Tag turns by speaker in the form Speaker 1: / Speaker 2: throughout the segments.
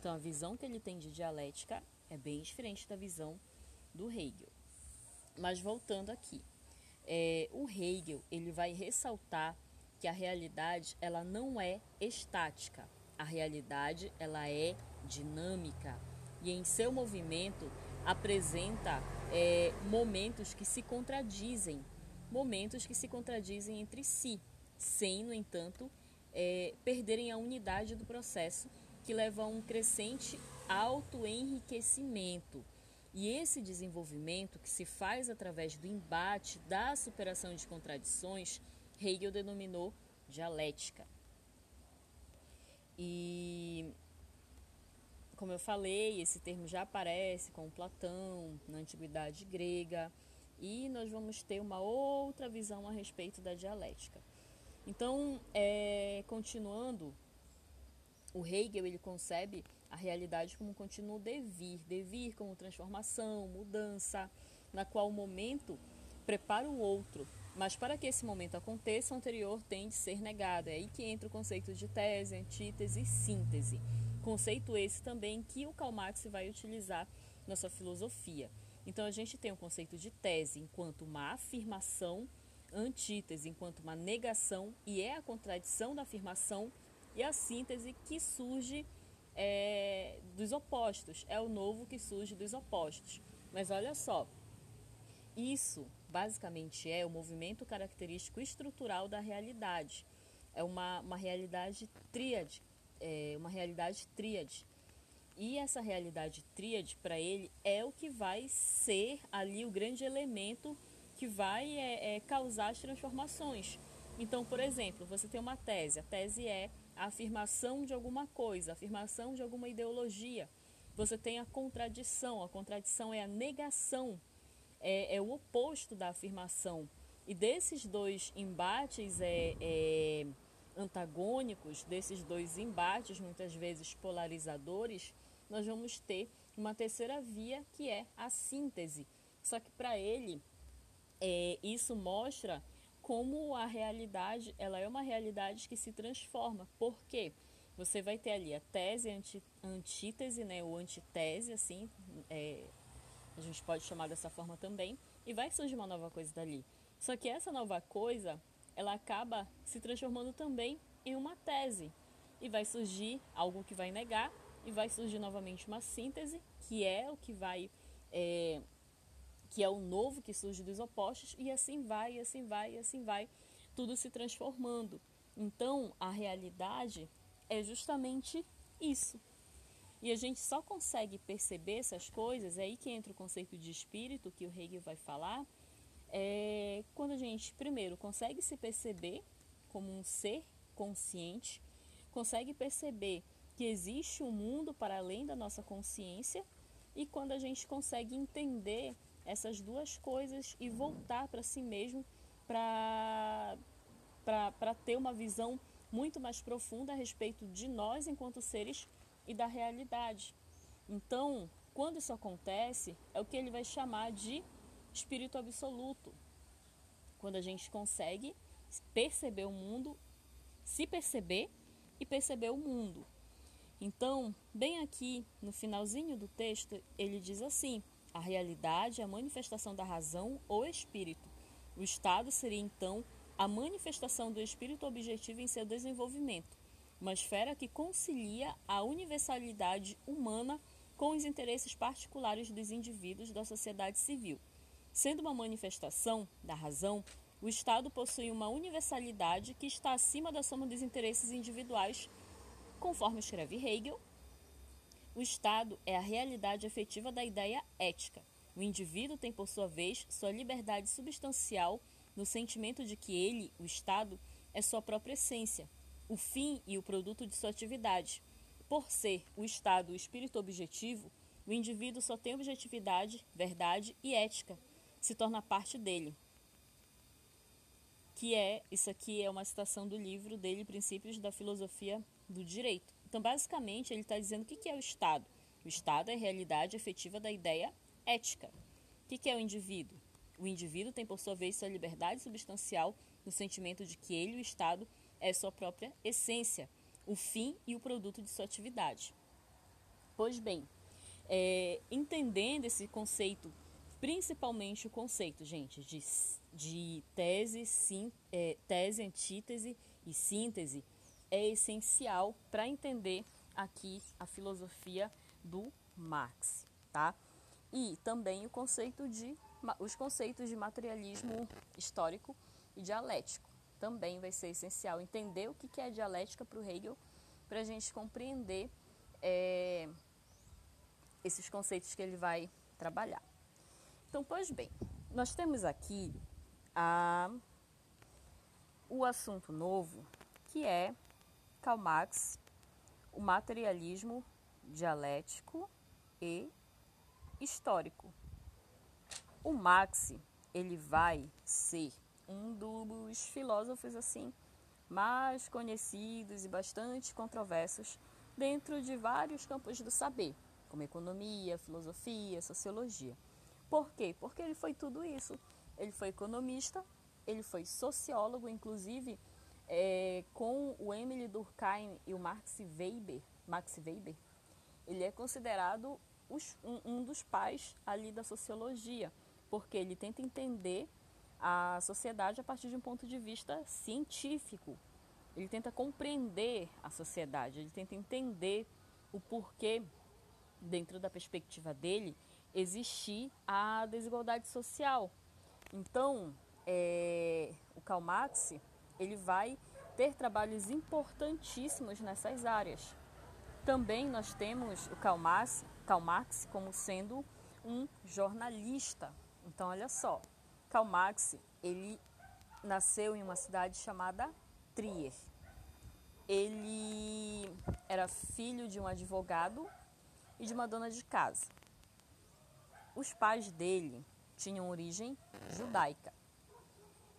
Speaker 1: Então, a visão que ele tem de dialética é bem diferente da visão do Hegel. Mas voltando aqui, o Hegel ele vai ressaltar que a realidade ela não é estática. A realidade ela é dinâmica e em seu movimento apresenta momentos que se contradizem, entre si, sem, no entanto, perderem a unidade do processo que leva a um crescente autoenriquecimento. E esse desenvolvimento que se faz através do embate, da superação de contradições, Hegel denominou dialética. E, como eu falei, esse termo já aparece com Platão na Antiguidade Grega, e nós vamos ter uma outra visão a respeito da dialética. Então, continuando, o Hegel ele concebe a realidade como um contínuo devir como transformação, mudança, na qual o momento prepara o outro, mas para que esse momento aconteça, o anterior tem de ser negado. É aí que entra o conceito de tese, antítese e síntese. Conceito esse também que o Karl Marx vai utilizar na sua filosofia. Então a gente tem o conceito de tese enquanto uma afirmação, antítese enquanto uma negação, e é a contradição da afirmação, e a síntese que surge dos opostos, é o novo que surge dos opostos. Mas olha só, isso basicamente é o movimento característico estrutural da realidade. É uma realidade tríade, E essa realidade tríade, para ele, é o que vai ser ali o grande elemento que vai causar as transformações. Então, por exemplo, você tem uma tese. A tese é a afirmação de alguma coisa, a afirmação de alguma ideologia. Você tem a contradição é a negação, é o oposto da afirmação. E desses dois embates antagônicos, desses dois embates muitas vezes polarizadores, nós vamos ter uma terceira via, que é a síntese. Só que para ele, isso mostra como a realidade ela é uma realidade que se transforma. Por quê? Você vai ter ali a tese, a antítese, né, ou antitese, assim, a gente pode chamar dessa forma também, e vai surgir uma nova coisa dali. Só que essa nova coisa, ela acaba se transformando também em uma tese, e vai surgir algo que vai negar, e vai surgir novamente uma síntese, que é o que vai... que é o novo que surge dos opostos, e assim vai, tudo se transformando. Então, a realidade é justamente isso. E a gente só consegue perceber essas coisas, é aí que entra o conceito de espírito, que o Hegel vai falar, quando a gente, primeiro, consegue se perceber como um ser consciente, consegue perceber que existe um mundo para além da nossa consciência, e quando a gente consegue entender essas duas coisas e voltar para si mesmo para ter uma visão muito mais profunda a respeito de nós enquanto seres e da realidade. Então, quando isso acontece, é o que ele vai chamar de espírito absoluto. Quando a gente consegue perceber o mundo, se perceber e perceber o mundo. Então, bem aqui no finalzinho do texto, ele diz assim: a realidade é a manifestação da razão ou espírito. O estado seria então a manifestação do espírito objetivo em seu desenvolvimento, uma esfera que concilia a universalidade humana com os interesses particulares dos indivíduos da sociedade civil. Sendo uma manifestação da razão, o Estado possui uma universalidade que está acima da soma dos interesses individuais. Conforme escreve Hegel, o Estado é a realidade efetiva da ideia ética. O indivíduo tem, por sua vez, sua liberdade substancial no sentimento de que ele, o Estado, é sua própria essência, o fim e o produto de sua atividade. Por ser o Estado o espírito objetivo, o indivíduo só tem objetividade, verdade e ética, se torna parte dele. Isso aqui é uma citação do livro dele, Princípios da Filosofia do Direito. Então, basicamente, ele está dizendo o que é o Estado. O Estado é a realidade efetiva da ideia ética. O que é o indivíduo? O indivíduo tem, por sua vez, sua liberdade substancial no sentimento de que ele, o Estado, é sua própria essência, o fim e o produto de sua atividade. Pois bem, entendendo esse conceito, principalmente o conceito, gente, de tese, antítese e síntese, é essencial para entender aqui a filosofia do Marx, tá? E também os conceitos de materialismo histórico e dialético. Também vai ser essencial entender o que é dialética para o Hegel, para a gente compreender esses conceitos que ele vai trabalhar. Então, pois bem, nós temos aqui o assunto novo, que é Karl Marx, o materialismo dialético e histórico. O Marx, ele vai ser um dos filósofos assim mais conhecidos e bastante controversos dentro de vários campos do saber, como economia, filosofia, sociologia. Por quê? Porque ele foi tudo isso. Ele foi economista, ele foi sociólogo, inclusive com o Emile Durkheim e o Max Weber, ele é considerado um dos pais ali da sociologia, porque ele tenta entender a sociedade a partir de um ponto de vista científico. Ele tenta compreender a sociedade, ele tenta entender o porquê, dentro da perspectiva dele, existir a desigualdade social. Então, o Karl Marx, ele vai ter trabalhos importantíssimos nessas áreas. Também nós temos o Karl Marx como sendo um jornalista. Então, olha só, Karl Marx, ele nasceu em uma cidade chamada Trier. Ele era filho de um advogado e de uma dona de casa. Os pais dele tinham origem judaica.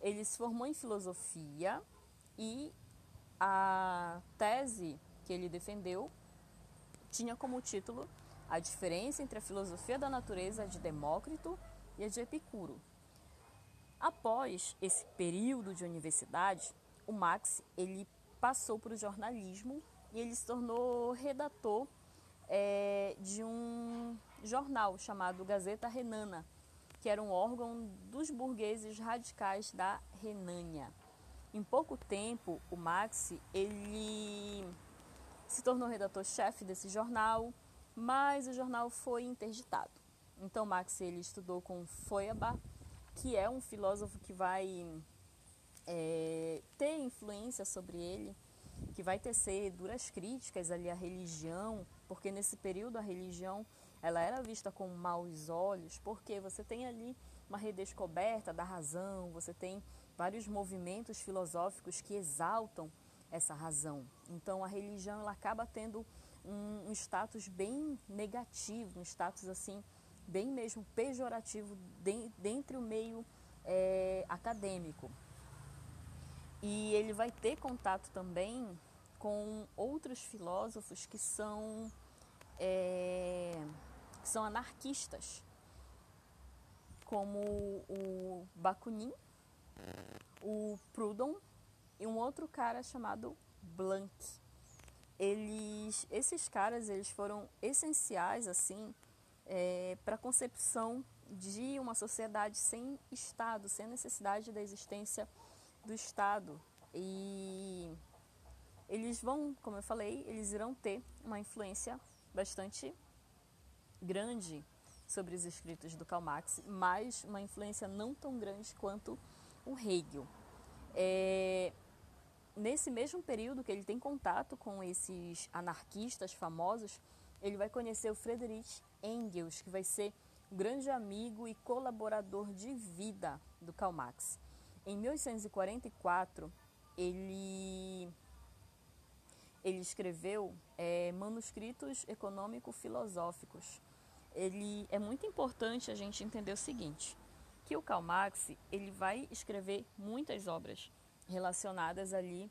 Speaker 1: Ele se formou em filosofia e a tese que ele defendeu tinha como título A Diferença entre a Filosofia da Natureza de Demócrito e a de Epicuro. Após esse período de universidade, o Marx ele passou para o jornalismo e ele se tornou redator de um jornal chamado Gazeta Renana, que era um órgão dos burgueses radicais da Renânia. Em pouco tempo, o Marx ele se tornou redator-chefe desse jornal, mas o jornal foi interditado. Então, Marx ele estudou com Feuerbach, que é um filósofo que vai ter influência sobre ele, que vai tecer duras críticas ali à religião, porque nesse período a religião ela era vista com maus olhos, porque você tem ali uma redescoberta da razão, você tem vários movimentos filosóficos que exaltam essa razão. Então a religião ela acaba tendo um status bem negativo, um status assim bem mesmo pejorativo dentro do meio acadêmico. E ele vai ter contato também com outros filósofos que são anarquistas, como o Bakunin, o Proudhon e um outro cara chamado Blanc. Esses caras eles foram essenciais assim para a concepção de uma sociedade sem Estado, sem necessidade da existência do Estado. E eles vão, como eu falei, eles irão ter uma influência bastante grande sobre os escritos do Karl Marx, mas uma influência não tão grande quanto o Hegel. Nesse mesmo período que ele tem contato com esses anarquistas famosos, ele vai conhecer o Friedrich Engels, que vai ser um grande amigo e colaborador de vida do Karl Marx. Em 1844, ele escreveu manuscritos econômico-filosóficos. É muito importante a gente entender o seguinte, que o Karl Marx ele vai escrever muitas obras relacionadas ali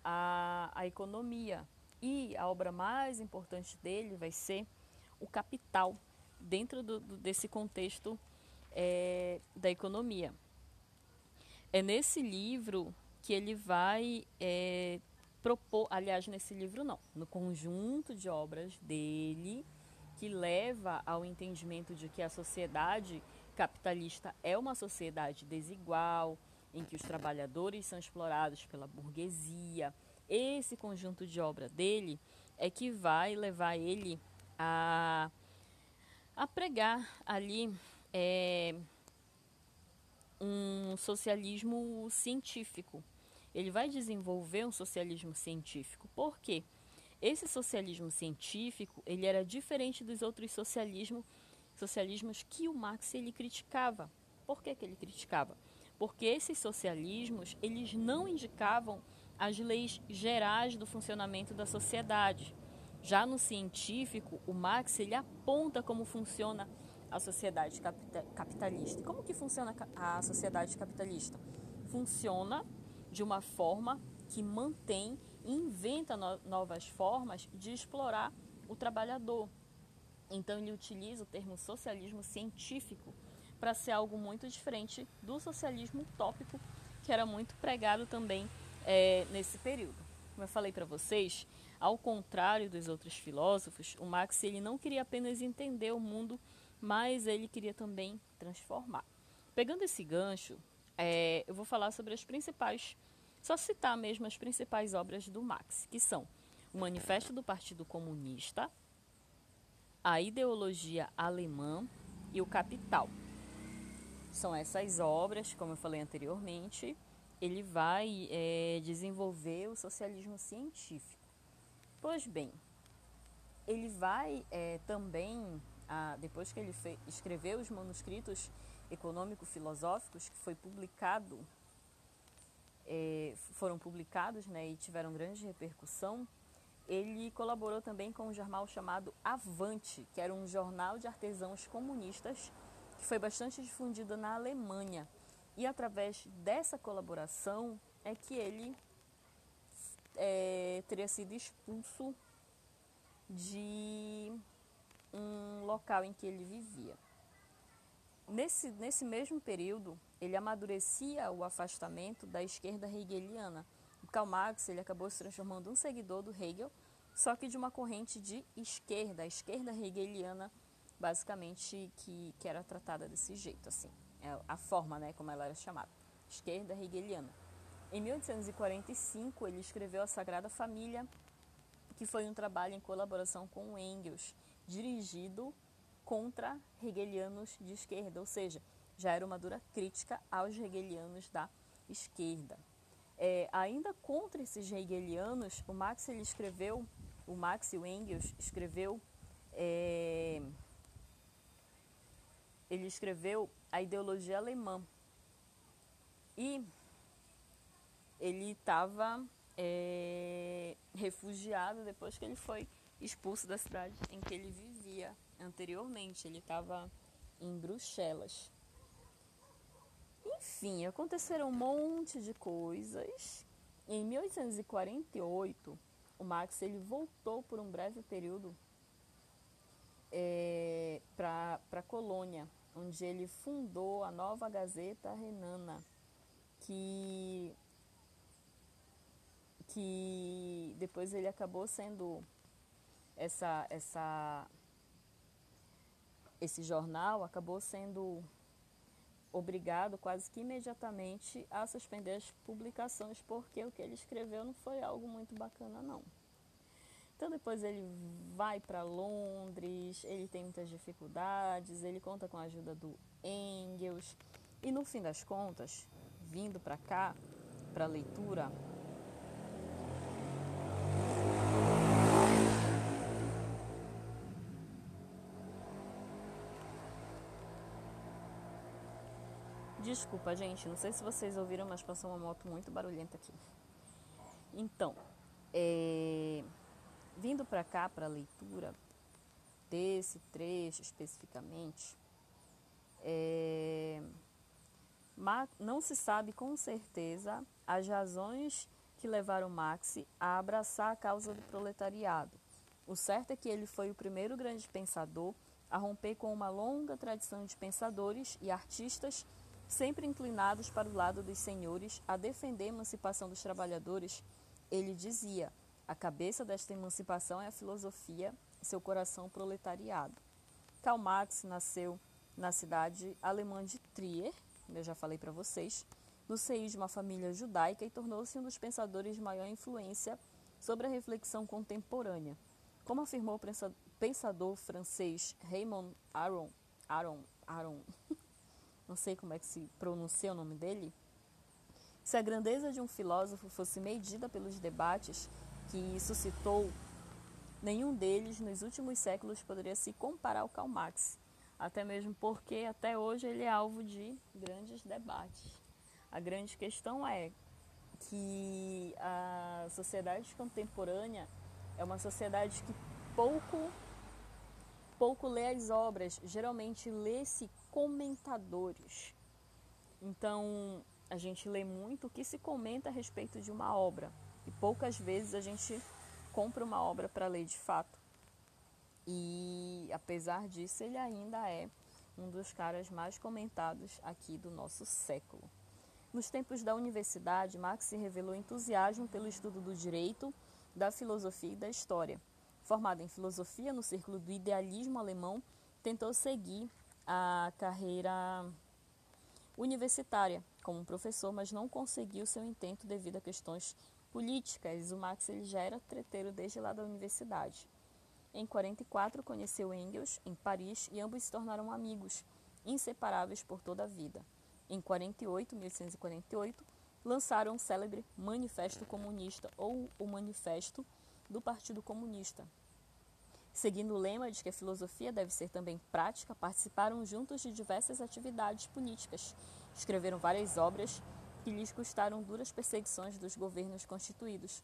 Speaker 1: à economia. E a obra mais importante dele vai ser o Capital, dentro desse contexto da economia. É nesse livro que ele vai propor, aliás, nesse livro não, no conjunto de obras dele, que leva ao entendimento de que a sociedade capitalista é uma sociedade desigual, em que os trabalhadores são explorados pela burguesia. Esse conjunto de obra dele é que vai levar ele a, a pregar ali um socialismo científico. Ele vai desenvolver um socialismo científico. Por quê? Esse socialismo científico, ele era diferente dos outros socialismos que o Marx ele criticava. Por que ele criticava? Porque esses socialismos, eles não indicavam as leis gerais do funcionamento da sociedade. Já no científico, o Marx ele aponta como funciona a sociedade capitalista. E como que funciona a sociedade capitalista? Funciona de uma forma que mantém e inventa novas formas de explorar o trabalhador. Então ele utiliza o termo socialismo científico para ser algo muito diferente do socialismo utópico, que era muito pregado também nesse período. Como eu falei para vocês, ao contrário dos outros filósofos, o Marx ele não queria apenas entender o mundo, mas ele queria também transformar. Pegando esse gancho, eu vou falar sobre as principais, só citar mesmo as principais obras do Marx, que são o Manifesto do Partido Comunista, a Ideologia Alemã e o Capital. São essas obras, como eu falei anteriormente, ele vai desenvolver o socialismo científico. Pois bem, ele vai também, depois que ele escreveu os manuscritos econômico-filosóficos, que foram publicados, né, e tiveram grande repercussão, ele colaborou também com um jornal chamado Avante, que era um jornal de artesãos comunistas, que foi bastante difundido na Alemanha. E através dessa colaboração é que ele teria sido expulso de um local em que ele vivia. Nesse mesmo período, ele amadurecia o afastamento da esquerda hegeliana. O Karl Marx ele acabou se transformando um seguidor do Hegel, só que de uma corrente de esquerda, a esquerda hegeliana, basicamente, que era tratada desse jeito, assim, a forma, né, como ela era chamada, esquerda hegeliana. Em 1845, ele escreveu A Sagrada Família, que foi um trabalho em colaboração com Engels, dirigido contra hegelianos de esquerda, ou seja, já era uma dura crítica aos hegelianos da esquerda. Ainda contra esses hegelianos, o Marx e o Engels ele escreveu a ideologia alemã. E ele estava refugiado depois que ele foi expulso da cidade em que ele vivia anteriormente. Ele estava em Bruxelas. Enfim, aconteceram um monte de coisas. Em 1848, o Marx ele voltou por um breve período para a Colônia, onde ele fundou a Nova Gazeta Renana, que depois ele acabou sendo esse jornal acabou sendo obrigado quase que imediatamente a suspender as publicações, porque o que ele escreveu não foi algo muito bacana, não. Então depois ele vai para Londres, ele tem muitas dificuldades, ele conta com a ajuda do Engels, e no fim das contas, vindo para cá, para a leitura, desculpa, gente, não sei se vocês ouviram, mas passou uma moto muito barulhenta aqui. Então, vindo para cá, para a leitura desse trecho especificamente, não se sabe com certeza as razões que levaram Marx a abraçar a causa do proletariado. O certo é que ele foi o primeiro grande pensador a romper com uma longa tradição de pensadores e artistas sempre inclinados para o lado dos senhores a defender a emancipação dos trabalhadores. Ele dizia: a cabeça desta emancipação é a filosofia, seu coração proletariado. Karl Marx nasceu na cidade alemã de Trier, eu já falei para vocês, no seio de uma família judaica, e tornou-se um dos pensadores de maior influência sobre a reflexão contemporânea. Como afirmou o pensador francês Raymond Aron, não sei como é que se pronuncia o nome dele, se a grandeza de um filósofo fosse medida pelos debates que suscitou, nenhum deles nos últimos séculos poderia se comparar ao Karl Marx, até mesmo porque até hoje ele é alvo de grandes debates. A grande questão é que a sociedade contemporânea é uma sociedade que pouco lê as obras, geralmente lê-se comentadores. Então, a gente lê muito o que se comenta a respeito de uma obra, e poucas vezes a gente compra uma obra para ler de fato. E, apesar disso, ele ainda é um dos caras mais comentados aqui do nosso século. Nos tempos da universidade, Marx se revelou entusiasmo pelo estudo do direito, da filosofia e da história. Formado em filosofia no círculo do idealismo alemão, tentou seguir a carreira universitária como professor, mas não conseguiu seu intento devido a questões políticas. O Marx ele já era treteiro desde lá da universidade. Em 44, conheceu Engels em Paris e ambos se tornaram amigos, inseparáveis por toda a vida. Em 1848, lançaram o célebre Manifesto Comunista, ou o Manifesto do Partido Comunista. Seguindo o lema de que a filosofia deve ser também prática, participaram juntos de diversas atividades políticas. Escreveram várias obras que lhes custaram duras perseguições dos governos constituídos.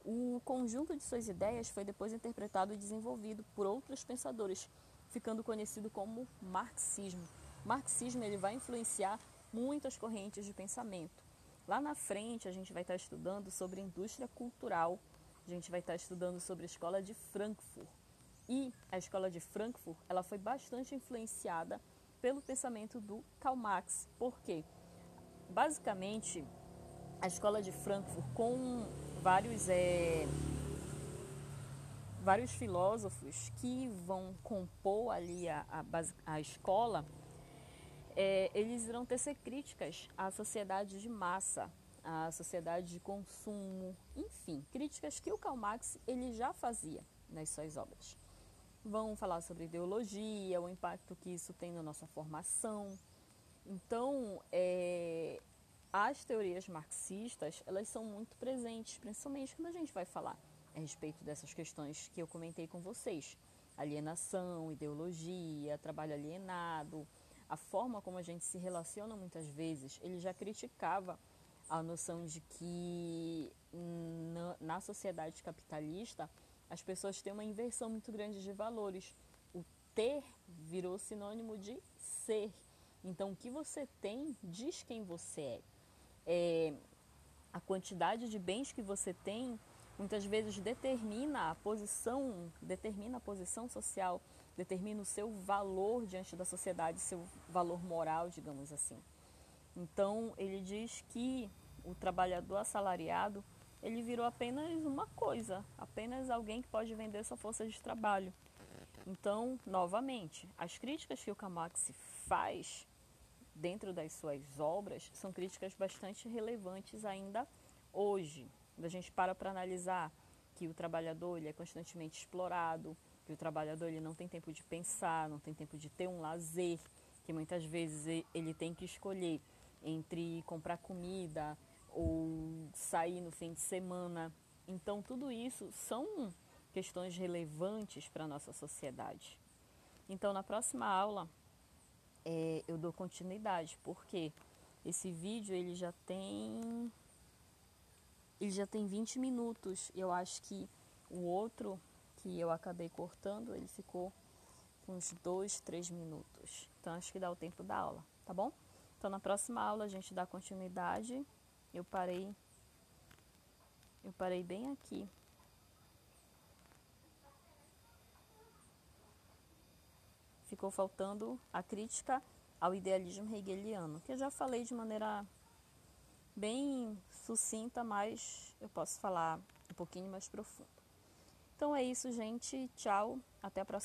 Speaker 1: O conjunto de suas ideias foi depois interpretado e desenvolvido por outros pensadores, ficando conhecido como marxismo. O marxismo ele vai influenciar muitas correntes de pensamento. Lá na frente a gente vai estar estudando sobre indústria cultural, a gente vai estar estudando sobre a escola de Frankfurt. E a escola de Frankfurt ela foi bastante influenciada pelo pensamento do Karl Marx. Por quê? Basicamente, a escola de Frankfurt, com vários filósofos que vão compor ali a escola, eles irão tecer críticas à sociedade de massa, à sociedade de consumo, enfim, críticas que o Karl Marx ele já fazia nas suas obras. Vão falar sobre ideologia, o impacto que isso tem na nossa formação. Então, as teorias marxistas, elas são muito presentes, principalmente quando a gente vai falar a respeito dessas questões que eu comentei com vocês. Alienação, ideologia, trabalho alienado, a forma como a gente se relaciona muitas vezes. Ele já criticava a noção de que na sociedade capitalista as pessoas têm uma inversão muito grande de valores. O ter virou sinônimo de ser. Então, o que você tem diz quem você é. A quantidade de bens que você tem muitas vezes determina a posição social, determina o seu valor diante da sociedade, seu valor moral, digamos assim. Então, ele diz que o trabalhador assalariado ele virou apenas uma coisa, apenas alguém que pode vender sua força de trabalho. Então, novamente, as críticas que o Karl Marx faz dentro das suas obras são críticas bastante relevantes ainda hoje. Quando a gente para analisar que o trabalhador ele é constantemente explorado, que o trabalhador ele não tem tempo de pensar, não tem tempo de ter um lazer, que muitas vezes ele tem que escolher entre comprar comida ou sair no fim de semana. Então, tudo isso são questões relevantes para a nossa sociedade. Então, na próxima aula, eu dou continuidade, porque esse vídeo ele já tem 20 minutos. Eu acho que o outro que eu acabei cortando, ele ficou com uns 2, 3 minutos. Então, acho que dá o tempo da aula, tá bom? Então, na próxima aula a gente dá continuidade. Eu parei bem aqui. Ficou faltando a crítica ao idealismo hegeliano, que eu já falei de maneira bem sucinta, mas eu posso falar um pouquinho mais profundo. Então é isso, gente. Tchau. Até a próxima.